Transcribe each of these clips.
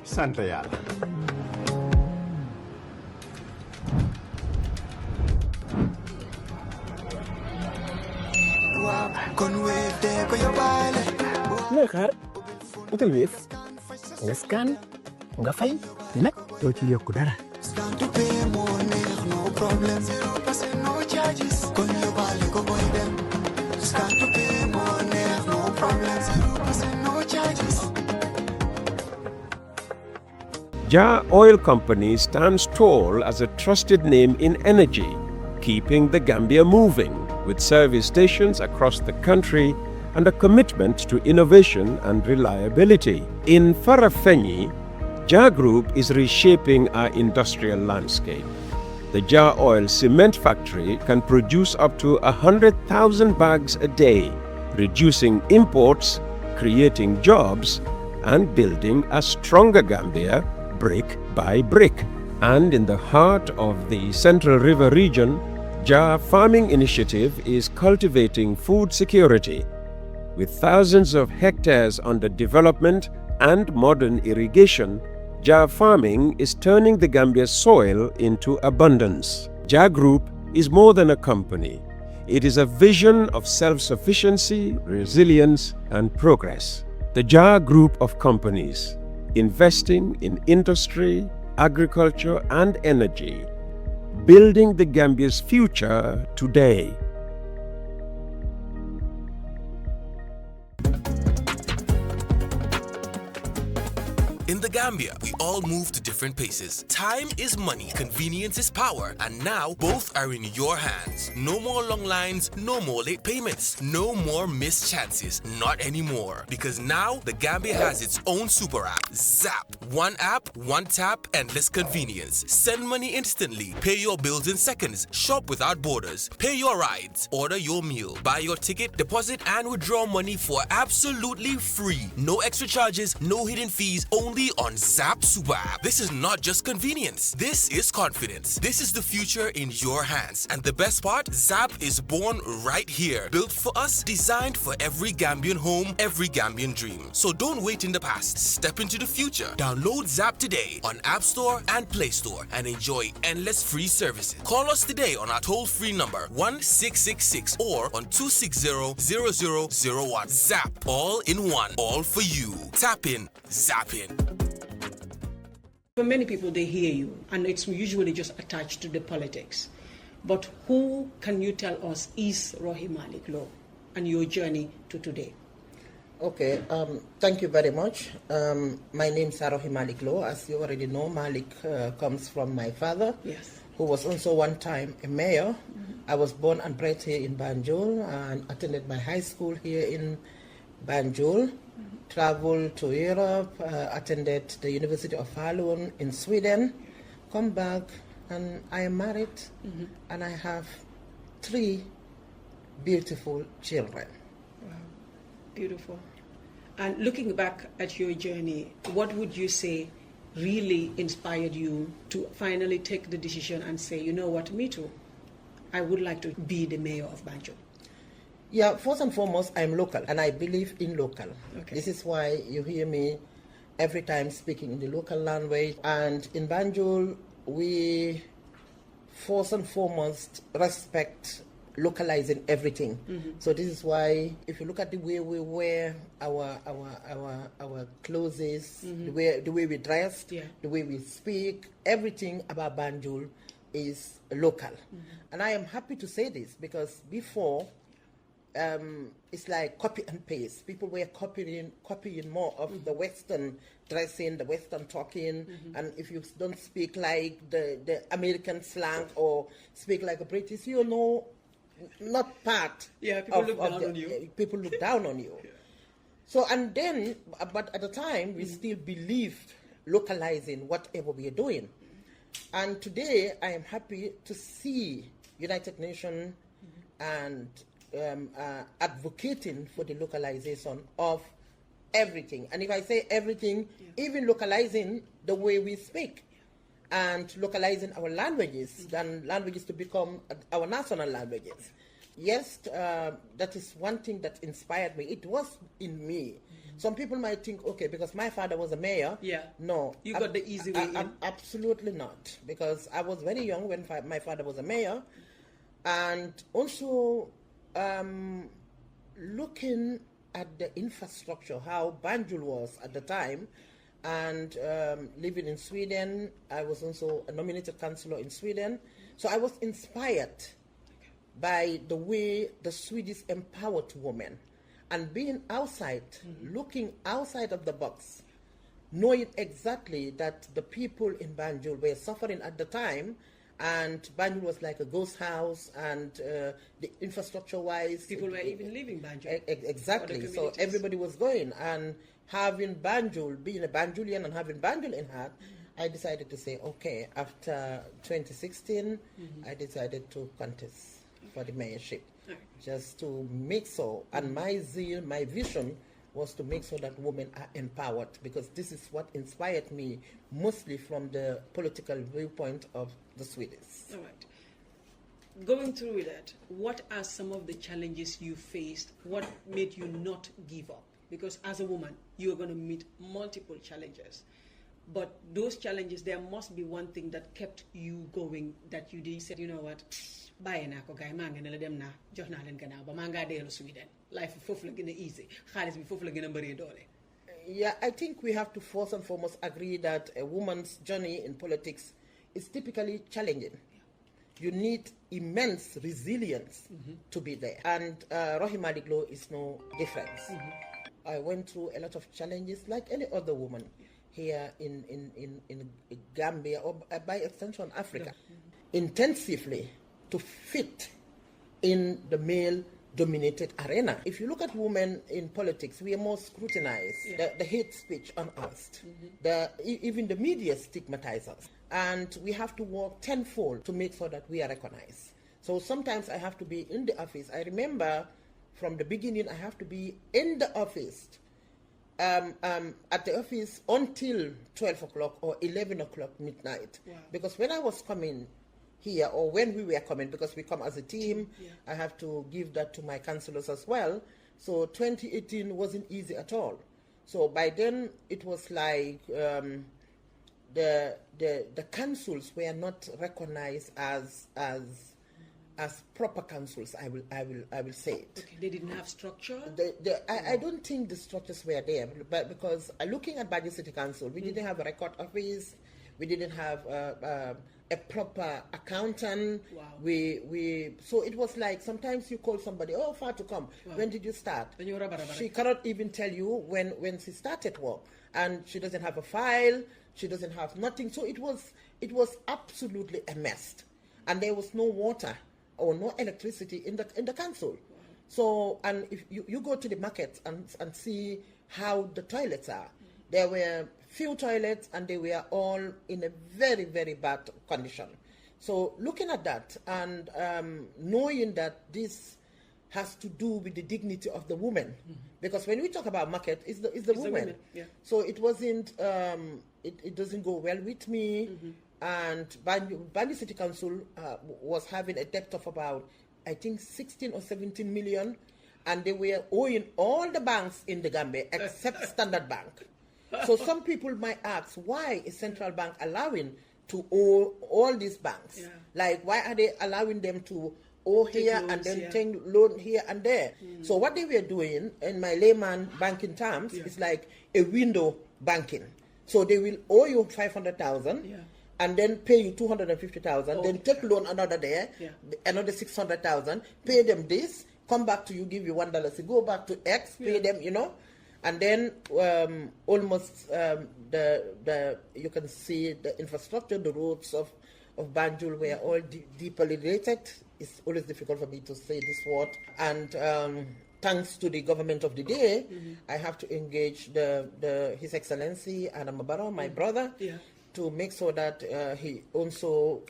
sant yàlla. looy xaar utal Wave nga scan nga fay nag doo ci yokku dara. Jah Oil Company stands tall as a trusted name in energy, keeping the Gambia moving with service stations across the country and a commitment to innovation and reliability. In Farafenni, Jah Group is reshaping our industrial landscape. The Jah Oil Cement Factory can produce up to 100,000 bags a day, reducing imports, creating jobs, and building a stronger Gambia brick by brick. And in the heart of the Central River region, Jah Farming Initiative is cultivating food security. With thousands of hectares under development and modern irrigation, Jah Farming is turning the Gambia's soil into abundance. Jah Group is more than a company. It is a vision of self-sufficiency, resilience, and progress. The Jah Group of companies, investing in industry, agriculture, and energy, building the Gambia's future today. In the Gambia, we all move to different paces. Time is money, convenience is power, and now both are in your hands. No more long lines, no more late payments, no more missed chances. Not anymore. Because now the Gambia has its own super app, Zap. One app, one tap, endless convenience. Send money instantly, pay your bills in seconds, shop without borders, pay your rides, order your meal, buy your ticket, deposit and withdraw money for absolutely free. No extra charges, no hidden fees, only on Zap Super App. This is not just convenience. This is confidence. This is the future in your hands. And the best part, Zap is born right here. Built for us, designed for every Gambian home, every Gambian dream. So don't wait in the past. Step into the future. Download Zap today on App Store and Play Store and enjoy endless free services. Call us today on our toll-free number 1666 or on 260-0001. Zap. All in one. All for you. Tap in. Zap in. For many people, they hear you, and it's usually just attached to the politics. But who can you tell us is Rohey Malick Lowe and your journey to today? Okay, thank you very much. My name is Rohey Malick Lowe. As you already know, Malick comes from my father, yes, who was also one time a mayor. I was born and bred here in Banjul and attended my high school here in Banjul. Traveled to Europe, attended the University of Falun in Sweden, come back, and I am married, and I have 3 beautiful children. Wow, beautiful. And looking back at your journey, what would you say really inspired you to finally take the decision and say, you know what, me too, I would like to be the mayor of Banjul? Yeah, first and foremost, I'm local, and I believe in local. Okay. This is why you hear me every time speaking in the local language. And in Banjul, we first and foremost respect localizing everything. So this is why, if you look at the way we wear our clothes, the way we dress, the way we speak, everything about Banjul is local. And I am happy to say this because before, it's like copy and paste. People were copying more of the Western dressing, the Western talking, and if you don't speak like the American slang or speak like a British, you know, not part. Yeah, people look down on you. People look down on you. Yeah. So, and then, but at the time, we still believed localizing whatever we are doing. And today, I am happy to see United Nations and advocating for the localization of everything. And if I say everything, even localizing the way we speak and localizing our languages, then languages to become our national languages. Yes, that is one thing that inspired me. It was in me. Some people might think, okay, because my father was a mayor. Yeah. No. You got the easy way in. Absolutely not. Because I was very young when my father was a mayor. And also looking at the infrastructure, how Banjul was at the time, and living in Sweden, I was also a nominated councillor in Sweden. So I was inspired by the way the Swedes empowered women, and being outside, looking outside of the box, knowing exactly that the people in Banjul were suffering at the time, and Banjul was like a ghost house, and the infrastructure-wise, People were even leaving Banjul. Exactly. So everybody was going, and having Banjul, being a Banjulian and having Banjul in heart, I decided to say, okay, after 2016, I decided to contest for the mayorship, just to make so, and my zeal, my vision was to make sure that women are empowered, because this is what inspired me mostly from the political viewpoint of the Swedes. All right. Going through that, what are some of the challenges you faced? What made you not give up? Because as a woman, you are going to meet multiple challenges. But those challenges, there must be one thing that kept you going, that you did said, you know what, bàyyi naa ko gaay maa ngi ne la dem naa jox naa leen gannaaw ba maa ngaa dellu Sweden. Life foofu la gën a easy. Xaalis bi foofu la gën a bëree doole. Yeah, I think we have to first and foremost agree that a woman's journey in politics is typically challenging. You need immense resilience to be there. And Rohey Malick Lowe is no difference. I went through a lot of challenges like any other woman here in Gambia, or by extension Africa, intensively to fit in the male-dominated arena. If you look at women in politics, we are more scrutinized. The hate speech unasked. Even the media stigmatizes us. And we have to work tenfold to make sure that we are recognized. So sometimes I have to be in the office. I remember from the beginning, I have to be in the office, at the office until 12 o'clock or 11 o'clock midnight. Wow. Because when I was coming here, or when we were coming, because we come as a team, I have to give that to my councillors as well. So 2018 wasn't easy at all. So by then it was like the councils were not recognized as proper councils. I will say it. Okay, they didn't have structure. I don't think the structures were there, but because looking at Banjul City Council, we didn't have a record office, we didn't have a proper accountant. Wow. So it was like sometimes you call somebody, oh, far to come. Wow. When did you start? She cannot even tell you when she started work, and she doesn't have a file. She doesn't have nothing. So it was absolutely a mess, and there was no water or no electricity in the council. Wow. So, and if you go to the market and see how the toilets are, there were few toilets and they were all in a very, very bad condition. So looking at that and knowing that this has to do with the dignity of the woman, because when we talk about market, it's the woman. Yeah. So it wasn't, it doesn't go well with me. And Banjul City Council was having a debt of about, I think, 16 or 17 million, and they were owing all the banks in the Gambia except Standard Bank. So some people might ask, why is Central Bank allowing to owe all these banks? Yeah. Like, why are they allowing them to owe here and then take loan here and there? So what they were doing, in my layman banking terms, is like a window banking. So they will owe you 500,000. And then pay you 250,000, then take loan another there, another 600,000, pay them this, come back to you, give you $1, so go back to X, pay them, and then almost you can see the infrastructure, the roads of Banjul were all deeply related. It's always difficult for me to say this word. And thanks to the government of the day, I have to engage His Excellency Adam Barrow, my brother, to make sure that he also,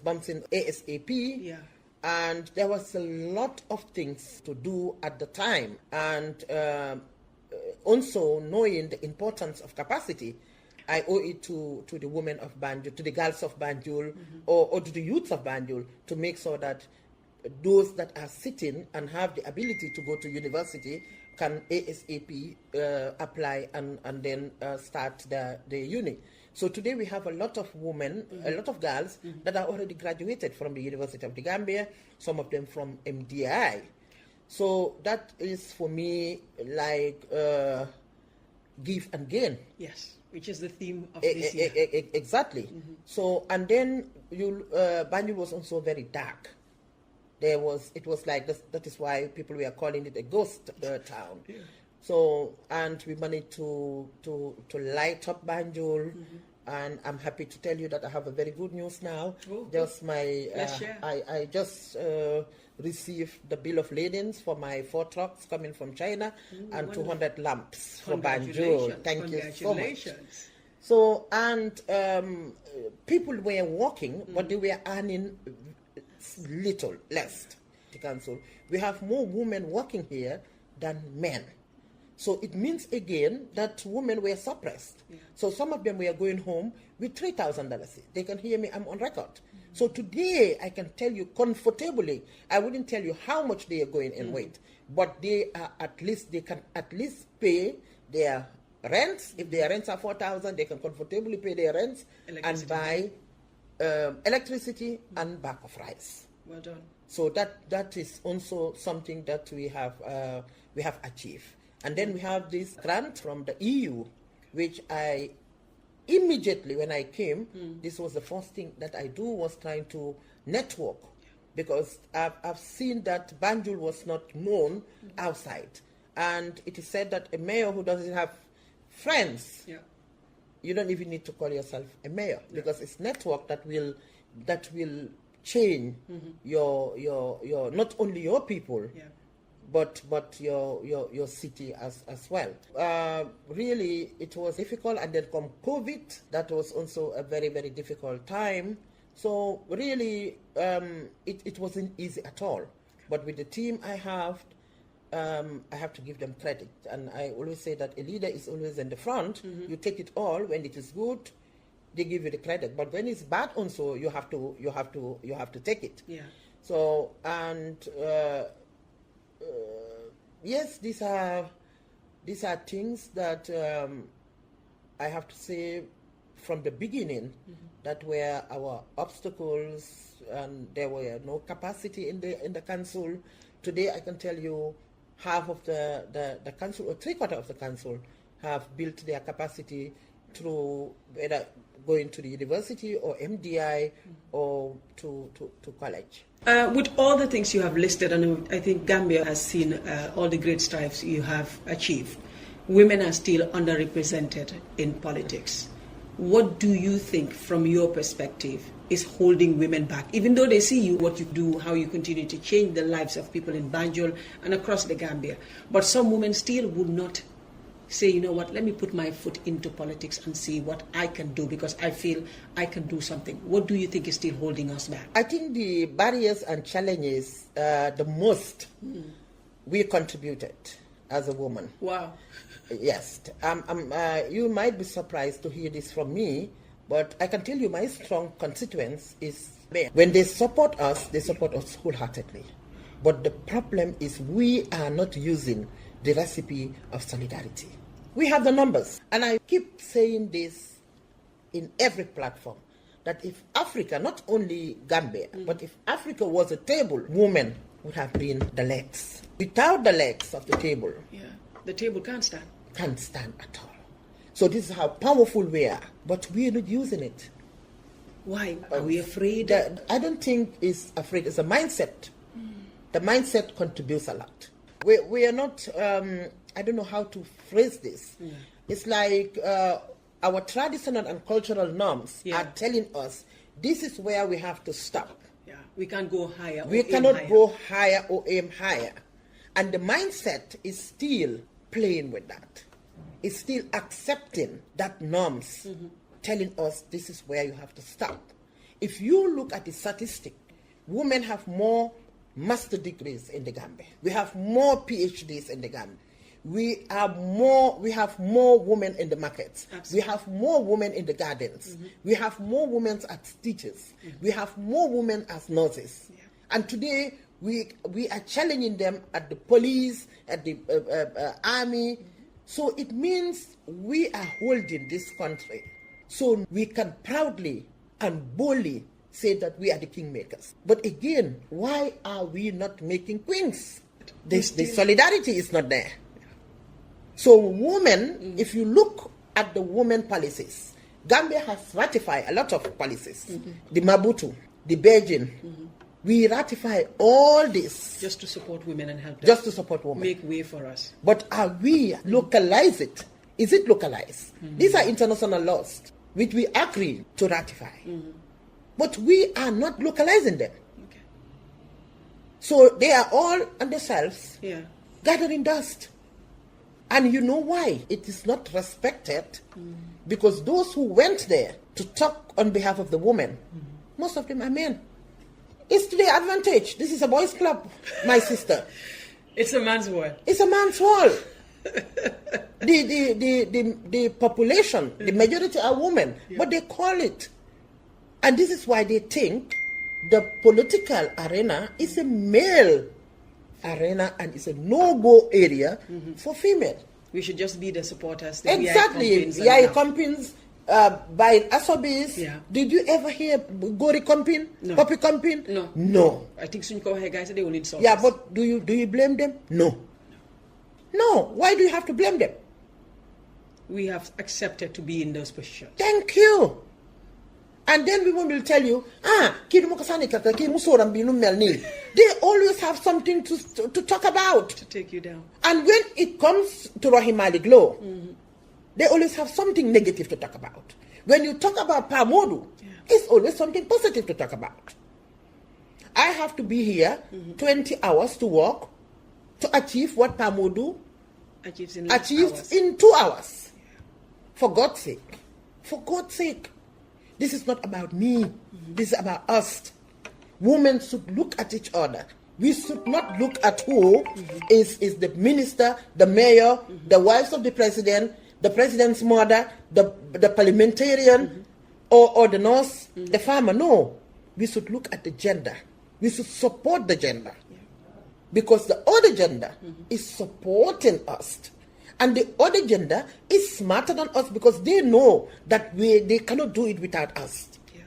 bumps in ASAP. Yeah. And there was a lot of things to do at the time. And also knowing the importance of capacity, I owe it to the women of Banjul, to the girls of Banjul, or to the youths of Banjul, to make sure that those that are sitting and have the ability to go to university can ASAP apply and then start the uni. So today we have a lot of women, a lot of girls that are already graduated from the University of the Gambia, some of them from MDI. So that is for me like give and gain. Yes, which is the theme of this year. Exactly. So, and then Banjul was also very dark. It was like this, that is why people were calling it a ghost town. Yeah. So, and we managed to light up Banjul, and I'm happy to tell you that I have a very good news now. Oh, just my, let's share. I just received the bill of ladings for my 4 trucks coming from China and wonderful. 200 lamps for Banjul. Thank you so much. So, and people were working, but they were earning little less. The council, we have more women working here than men. So it means again that women were suppressed. Yeah. So some of them were going home with $3,000. They can hear me, I'm on record. So today I can tell you comfortably, I wouldn't tell you how much they are going in weight, but they are they can at least pay their rents. If their rents are $4,000, they can comfortably pay their rents and buy electricity and bag of rice. Well done. So that is also something that we have achieved. And then we have this grant from the EU, which I immediately when I came, this was the first thing that I do was trying to network, because I've seen that Banjul was not known outside, and it is said that a mayor who doesn't have friends, you don't even need to call yourself a mayor, because it's network that will change your not only your people, but your city as well. Really, it was difficult, and then come COVID. That was also a very, very difficult time. So really, it wasn't easy at all. But with the team I have to give them credit, and I always say that a leader is always in the front. You take it all. When it is good, they give you the credit. But when it's bad, also you have to take it. Yeah. So and. Yes, these are things that I have to say from the beginning that were our obstacles, and there were no capacity in the council. Today I can tell you half of the council, or 3/4 of the council, have built their capacity through whether going to the university or MDI or to college. With all the things you have listed, and I think Gambia has seen all the great strides you have achieved, women are still underrepresented in politics. What do you think, from your perspective, is holding women back? Even though they see you, what you do, how you continue to change the lives of people in Banjul and across the Gambia, but some women still would not say, you know what, let me put my foot into politics and see what I can do, because I feel I can do something. What do you think is still holding us back? I think the barriers and challenges, the most we contributed as a woman. Wow. Yes. You might be surprised to hear this from me, but I can tell you my strong constituents is when they support us wholeheartedly. But the problem is we are not using the recipe of solidarity. We have the numbers, and I keep saying this in every platform, that if Africa, not only Gambia, but if Africa was a table, women would have been the legs. Without the legs of the table, the table can't stand. Can't stand at all. So this is how powerful we are, but we are not using it. Why? Are we afraid? I don't think it's afraid. It's a mindset. The mindset contributes a lot. We are not, I don't know how to phrase this. It's like our traditional and cultural norms are telling us this is where we have to stop. Yeah, we can't go higher. We cannot go higher or aim higher. And the mindset is still playing with that. It's still accepting that norms telling us this is where you have to stop. If you look at the statistic, women have more master degrees in the Gambia. We have more PhDs in the Gambia. We have more women in the markets. Absolutely. We have more women in the gardens. We have more women as teachers. We have more women as nurses. And today We are challenging them at the police, at the army. So it means we are holding this country. So we can proudly and boldly say that we are the kingmakers. But again, why are we not making queens? The solidarity is not there. So women, if you look at the women policies, Gambia has ratified a lot of policies. The Mabutu, the Beijing. We ratify all this. Just to support women and help them. Just to support women. Make way for us. But are we localize it? Is it localized? These are international laws which we agree to ratify. But we are not localizing them. Okay. So they are all on themselves, Yeah. gathering dust. And you know why? It is not respected because those who went there to talk on behalf of the women, most of them are men. It's to their advantage. This is a boys' club, my sister. It's a man's world. It's a man's world. The population, the majority are women, but they call it. And this is why they think the political arena is a male arena and it's a no-go area for female. We should just be the supporters. Exactly. Yeah, compins by Asobis. Yeah. Did you ever hear Gori compin? No. Poppy compin? No. No. I think Sunko Hey guys, they will insult Yeah, us. but do you blame them? No. No. Why do you have to blame them? We have accepted to be in those positions. Thank you. And then we will tell you, they always have something to talk about. To take you down. And when it comes to Rohey Malick Lowe, they always have something negative to talk about. When you talk about Pamodu, it's always something positive to talk about. I have to be here 20 hours to work to achieve what Pamodu Achieves in in 2 hours. For God's sake. For God's sake. This is not about me. This is about us. Women should look at each other. We should not look at who is the minister, the mayor, the wives of the president's mother, the parliamentarian, or the nurse, the farmer. No. We should look at the gender. We should support the gender. Because the other gender is supporting us. And the other gender is smarter than us because they know that they cannot do it without us. Yeah.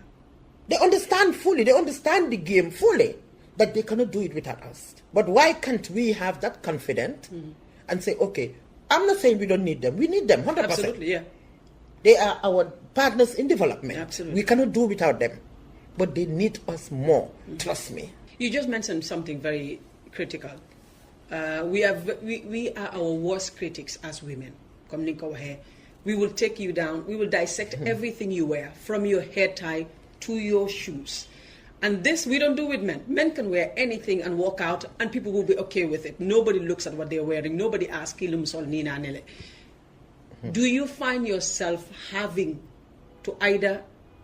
They understand fully, they understand the game fully, that they cannot do it without us. But why can't we have that confidence and say, okay, I'm not saying we don't need them. We need them, 100%. Absolutely, yeah. They are our partners in development. Absolutely. We cannot do without them. But they need us more, trust me. You just mentioned something very critical. We are our worst critics as women. We will take you down. We will dissect everything you wear, from your hair tie to your shoes. And this we don't do with men. Men can wear anything and walk out, and people will be okay with it. Nobody looks at what they're wearing. Nobody asks Kilum Sol Nina Nele. Do you find yourself having to either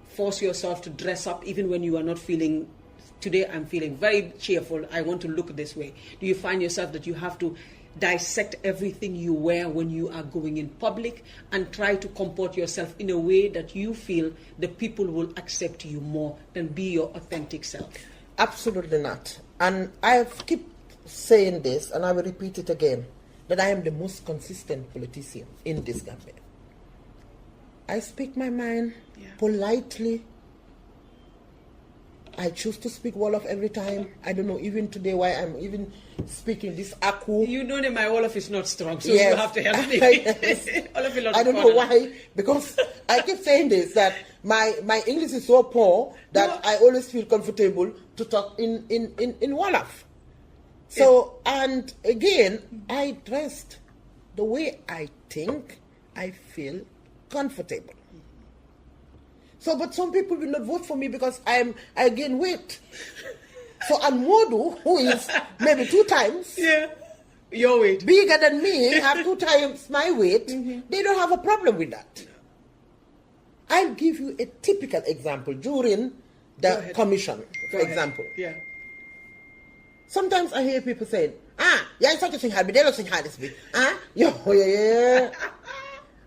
force yourself to dress up even when you are not feeling? Today I'm feeling very cheerful, I want to look this way. Do you find yourself that you have to dissect everything you wear when you are going in public and try to comport yourself in a way that you feel the people will accept you more than be your authentic self? Absolutely not. And I keep saying this, and I will repeat it again, that I am the most consistent politician in this Gambia. I speak my mind politely. I choose to speak Wolof every time. I don't know even today why I'm even speaking this Aku. You know that my Wolof is not strong, so yes. you have to help me. Yes. I don't know why, because I keep saying this, that my English is so poor that I always feel comfortable to talk in Wolof. So, and again, I dressed the way I think I feel comfortable. So, but some people will not vote for me because I gain weight. So, Modu, who is maybe 2 times your weight bigger than me, have 2 times my weight, they don't have a problem with that. I'll give you a typical example during the commission, for example. Yeah. Sometimes I hear people saying, yeah, such a thing had me, they don't think had this be. Yeah.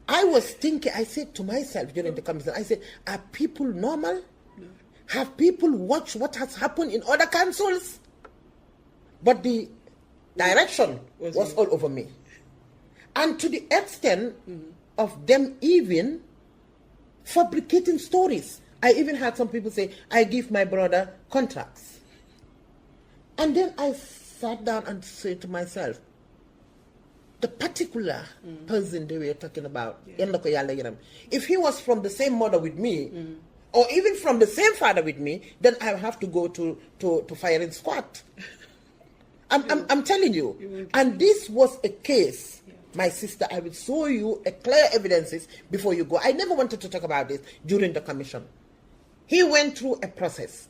I was thinking, I said to myself during the commission, I said, are people normal? No. Have people watched what has happened in other councils? But the direction was all over me. And to the extent of them even fabricating stories. I even had some people say, I give my brother contracts. And then I sat down and said to myself, the particular person they were talking about, if he was from the same mother with me, or even from the same father with me, then I have to go to firing squad. I'm telling you. And this was a case, my sister, I will show you a clear evidences before you go. I never wanted to talk about this during the commission. He went through a process.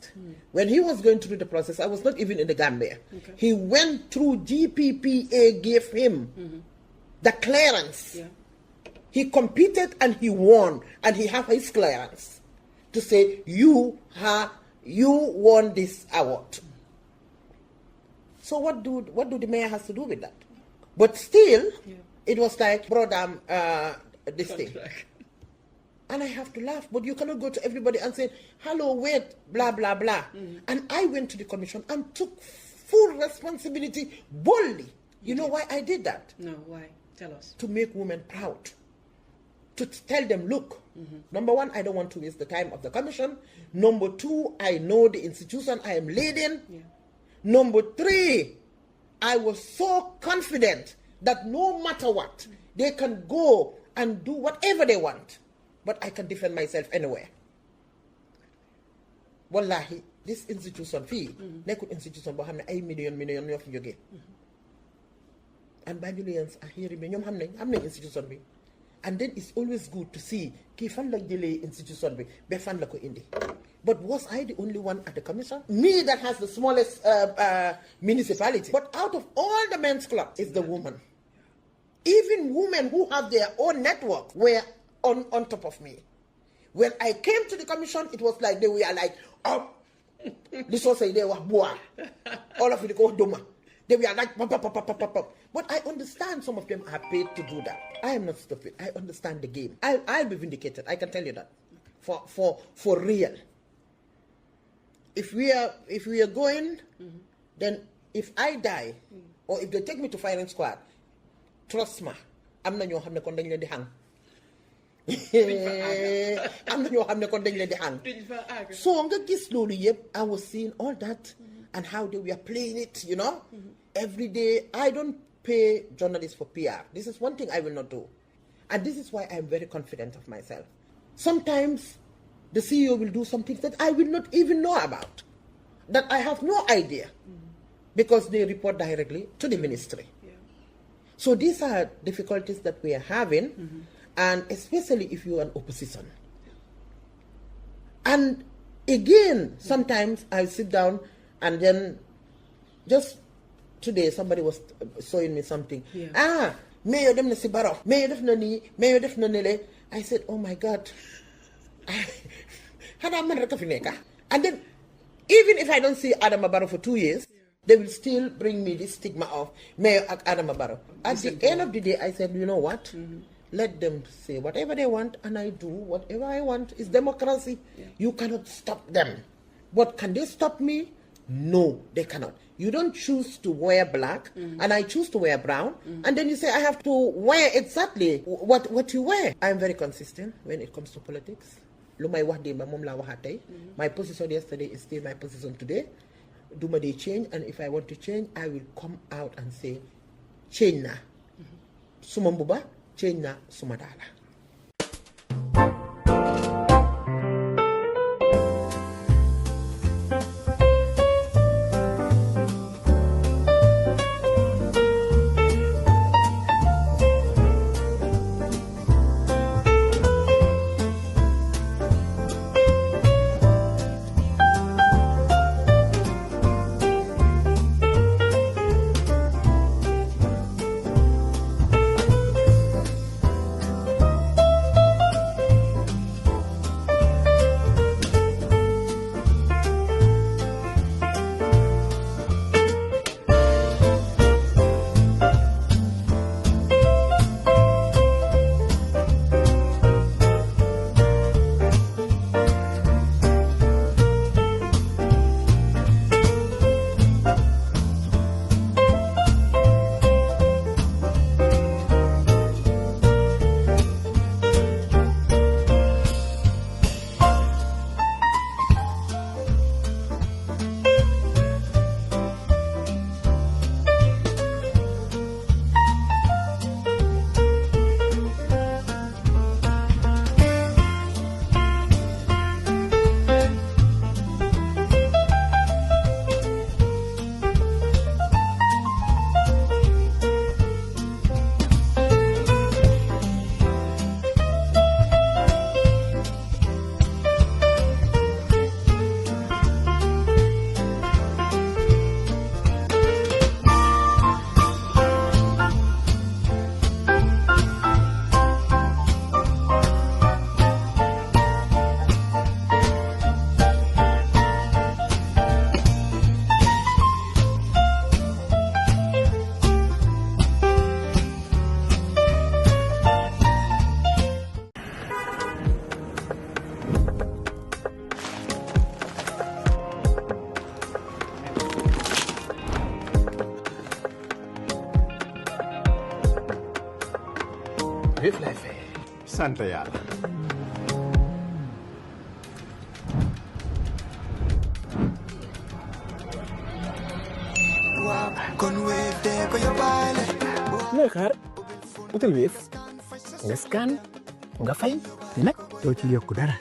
When he was going through the process, I was not even in the Gambia. Okay. He went through, GPPA gave him the clearance. Yeah. He competed and he won, and he had his clearance to say, you won this award. So what do the mayor has to do with that? But still, it was like, brother, this thing. And I have to laugh, but you cannot go to everybody and say, hello, wait, blah, blah, blah. And I went to the commission and took full responsibility boldly. You know why I did that? No, why? Tell us. To make women proud. To tell them, look, number one, I don't want to waste the time of the commission. Number two, I know the institution I am leading. Yeah. Number three, I was so confident that no matter what, they can go and do whatever they want. But I can defend myself anywhere. Wallahi, this institution fee, nekut institution bo xamne ay million ñoo fi joge. And Banjulians are hearing me, ñom xamne institution bi. And then it's always good to see ki fan la jëlé institution bi, be fan la ko indi. But was I the only one at the commission? Me that has the smallest municipality. But out of all the men's clubs, it's the woman. Even women who have their own network were on top of me. When I came to the commission, it was like they were like, oh, this was a they were boa. All of it go doma. They were like, pop, pop, pop, pop, pop, pop. But I understand some of them are paid to do that. I am not stupid. I understand the game. I'll be vindicated. I can tell you that. For real. If we are going, then if I die, or if they take me to firing squad, trust me, I'm not going to hang. am na ñoo xam ne kon dañ leen di hang. So nga gis loolu yëpp, I was seeing all that and how they were playing it, you know. Every day. I don't pay journalists for PR. This is one thing I will not do. And this is why I'm very confident of myself. Sometimes the CEO will do some things that I will not even know about, that I have no idea, because they report directly to the ministry. So these are difficulties that we are having. And especially if you are an opposition. And again, sometimes I sit down and then just today somebody was showing me something. Mayor dem na si baro, mayor def na ni, mayor def na nele. I said, oh my God. And then even if I don't see Adama Barrow for 2 years, they will still bring me this stigma of Mayor Adama Barrow. At the end of the day, I said, you know what? Let them say whatever they want, and I do whatever I want. It's democracy. You cannot stop them. But can they stop me? No, they cannot. You don't choose to wear black, and I choose to wear brown, and then you say I have to wear exactly what you wear. I'm very consistent when it comes to politics. My position yesterday is still my position today. Do they change? And if I want to change, I will come out and say, change na. Sumambuba. Change na sumadala. sant yàlla. looy xaar utal Wave nga scan nga fay te nag doo ci yokk dara.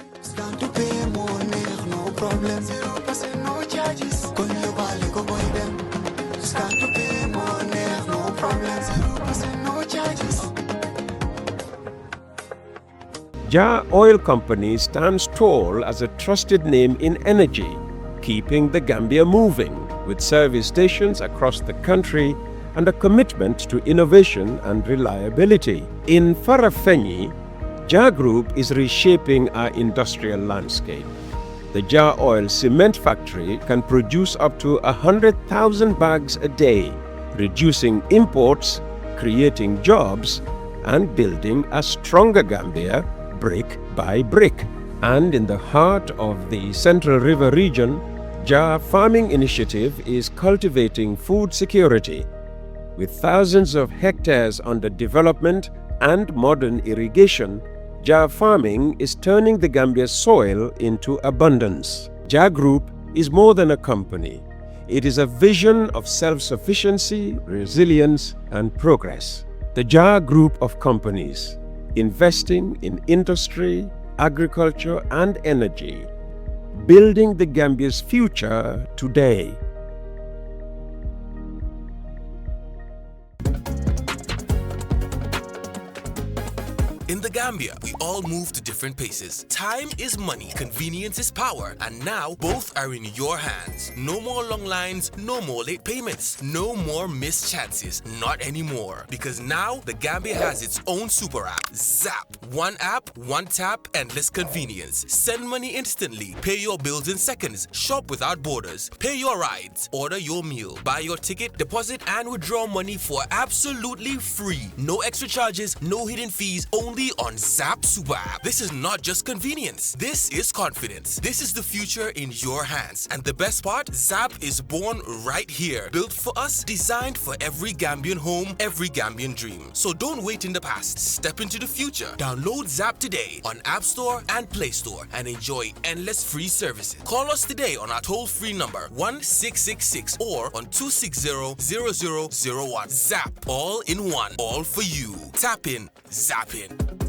Jah Oil Company stands tall as a trusted name in energy, keeping the Gambia moving with service stations across the country and a commitment to innovation and reliability. In Farafenni, Jah Group is reshaping our industrial landscape. The Jah Oil Cement Factory can produce up to 100,000 bags a day, reducing imports, creating jobs, and building a stronger Gambia brick by brick. And in the heart of the Central River region, Jah Farming Initiative is cultivating food security. With thousands of hectares under development and modern irrigation, Jah Farming is turning the Gambia's soil into abundance. Jah Group is more than a company. It is a vision of self-sufficiency, resilience, and progress. The Jah Group of companies, investing in industry, agriculture, and energy, building the Gambia's future today. In the Gambia, we all move to different paces. Time is money, convenience is power, and now both are in your hands. No more long lines, no more late payments, no more missed chances, not anymore. Because now the Gambia has its own super app, Zap. One app, one tap, endless convenience. Send money instantly, pay your bills in seconds, shop without borders, pay your rides, order your meal, buy your ticket, deposit and withdraw money for absolutely free. No extra charges, no hidden fees, only on Zap Super App. This is not just convenience. This is confidence. This is the future in your hands. And the best part, Zap is born right here. Built for us, designed for every Gambian home, every Gambian dream. So don't wait in the past. Step into the future. Download Zap today on App Store and Play Store and enjoy endless free services. Call us today on our toll-free number 1666 or on 260-0001. Zap. All in one. All for you. Tap in. Zap in.